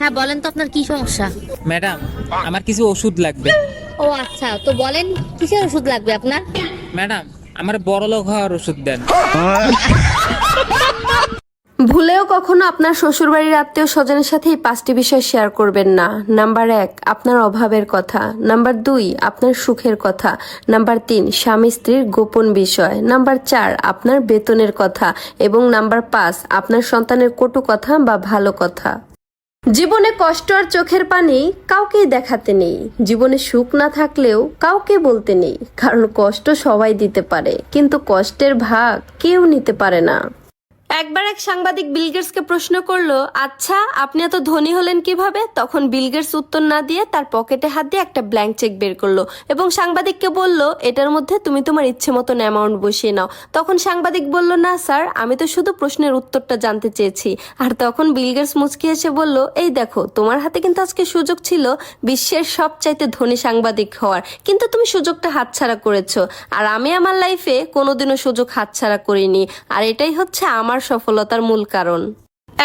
হ্যাঁ বলেন তো আপনার কি সমস্যা? ম্যাডাম, আমার কিছু ওষুধ লাগবে। ও আচ্ছা, তো বলেন কিসের ওষুধ লাগবে আপনার? ম্যাডাম, আমার বড়লোক হওয়ার ওষুধ দেন। ভুলেও কখনো আপনার শ্বশুরবাড়ির আত্মীয় স্বজনের সাথে এই 5টি বিষয় শেয়ার করবেন না। নাম্বার 1, আপনার অভাবের কথা। নাম্বার 2, আপনার সুখের কথা। নাম্বার 3, স্বামী স্ত্রীর গোপন বিষয়। নাম্বার 4, আপনার বেতনের কথা। এবং নাম্বার 5, আপনার সন্তানের কটু কথা বা ভালো কথা। জীবনে কষ্ট আর চোখের পানি কাউকেই দেখাতে নেই। জীবনে সুখ না থাকলেও কাউকে বলতে নেই, কারণ কষ্ট সবাই দিতে পারে, কিন্তু কষ্টের ভাগ কেউ নিতে পারে না। একবার এক সাংবাদিক বিল গেটসকে প্রশ্ন করলো, আচ্ছা আপনি এত ধনী হলেন কিভাবে? তখন বিল গেটস উত্তর না দিয়ে তার পকেটে হাত দিয়ে একটা ব্ল্যাঙ্ক চেক বের করলো এবং সাংবাদিককে বলল, এটার মধ্যে তুমি তোমার ইচ্ছে মতন অ্যামাউন্ট বসিয়ে নাও। তখন সাংবাদিক বলল, না স্যার, আমি তো শুধু প্রশ্নের উত্তরটা জানতে চেয়েছি। আর তখন বিল গেটস মুচকি এসে বলল, এই দেখো, তোমার হাতে কিন্তু আজকে সুযোগ ছিল বিশ্বের সবচাইতে ধনী সাংবাদিক হওয়ার, কিন্তু তুমি সুযোগটা হাতছাড়া করেছো। আর আমি আমার লাইফে কোনোদিনও সুযোগ হাতছাড়া করিনি, আর এটাই হচ্ছে আমার সফলতার মূল কারণ।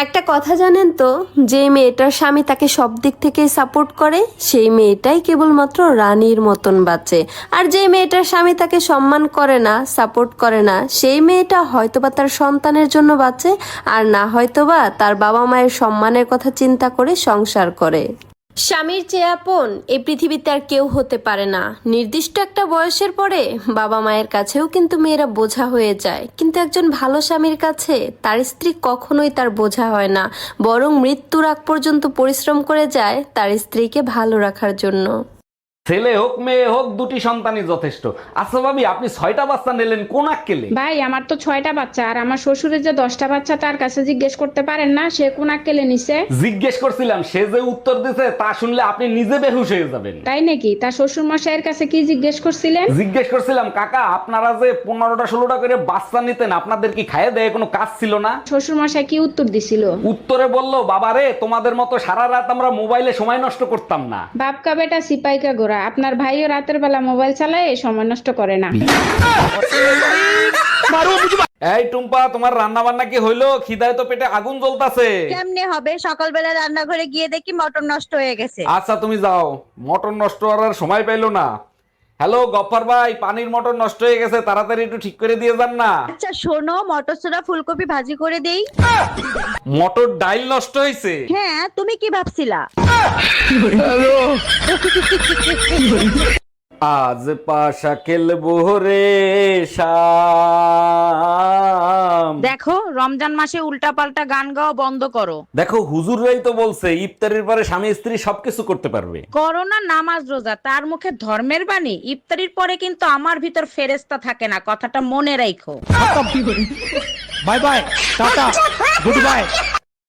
একটা কথা জানেন তো, যে মেয়েটার স্বামী তাকে সব দিক থেকে সাপোর্ট করে সেই মেয়েটাই কেবলমাত্র রানীর মতন বাঁচে। আর যে মেয়েটার স্বামী তাকে সম্মান করে না, সাপোর্ট করে না, সেই মেয়েটা হয়তোবা তার সন্তানের জন্য বাঁচে, আর না হয়তোবা তার বাবা মায়ের সম্মানের কথা চিন্তা করে সংসার করে। স্বামীর চেয়ে আপন এই পৃথিবীতে আর কেউ হতে পারে না। নির্দিষ্ট একটা বয়সের পরে বাবা মায়ের কাছেও কিন্তু মেয়েরা বোঝা হয়ে যায়, কিন্তু একজন ভালো স্বামীর কাছে তার স্ত্রী কখনোই তার বোঝা হয় না, বরং মৃত্যুর আগ পর্যন্ত পরিশ্রম করে যায় তার স্ত্রীকে ভালো রাখার জন্য। ছেলে হোক মেয়ে হোক, দুটি সন্তানই যথেষ্ট। আচ্ছা ভাবি, আপনি 6টা বাচ্চা নিলেন কোন আক্কেলে? ভাই আমার তো 6টা বাচ্চা, আর আমার শ্বশুরের যে 10টা বাচ্চা তার কাছে জিজ্ঞেস করতে পারেন না সে কোন আক্কেলে নিছে? জিজ্ঞেস করছিলাম, সে যে উত্তর দিছে তা শুনলে আপনি নিজে বেহুশ হয়ে যাবেন। তাই নাকি? তার শ্বশুর মশাইয়ের কাছে কি জিজ্ঞেস করছিলেন? জিজ্ঞেস করছিলাম, কাকা আপনারা যে 15টা 16টা করে বাচ্চা নিতেন, আপনাদের কি খাইয়ে দেয় কোনো কাজ ছিল না? শ্বশুর মশাই কি উত্তর দিছিল? উত্তরে বললো, বাবারে তোমাদের মতো সারা রাত আমরা মোবাইলে সময় নষ্ট করতাম না। বাপকা বেটা সিপাইকা গোরা, আপনার ভাইও রাতের বেলা মোবাইল চালায় সময় নষ্ট করে না। এই টুম্পা, তোমার রান্না বান্না কি হইলো? খিদায় তো পেটে আগুন জ্বলতাছে। কেমনে হবে? সকালবেলা রান্নাঘরে গিয়ে দেখি মটর নষ্ট হয়ে গেছে। আচ্ছা তুমি যাও, মটর নষ্ট করার সময় পাইলো না। হ্যালো গফফার ভাই, পানির মোটর নষ্ট হয়ে গেছে, তাড়াতাড়ি একটু ঠিক করে দিয়ে যান না। আচ্ছা শোনো, মটরশুঁটা ফুলকপি ভাজি করে দেই। মটর ডাইল নষ্ট হয়েছে। হ্যাঁ, তুমি কি ভাবছিলা? আজ পাশা খেলবো রে শাম। দেখো, রমজান মাসে উল্টাপাল্টা গান গাওয়া বন্ধ করো। দেখো হুজুররাই তো বলছে ইফতারের পরে স্বামী স্ত্রী সবকিছু করতে পারবে। করোনা নামাজ রোজা তার মুখে ধর্মের বাণী, ইফতারির পরে কিন্তু আমার ভিতর ফেরেশতা থাকে না, কথাটা মনে রাখো। Bye bye, tata, good bye.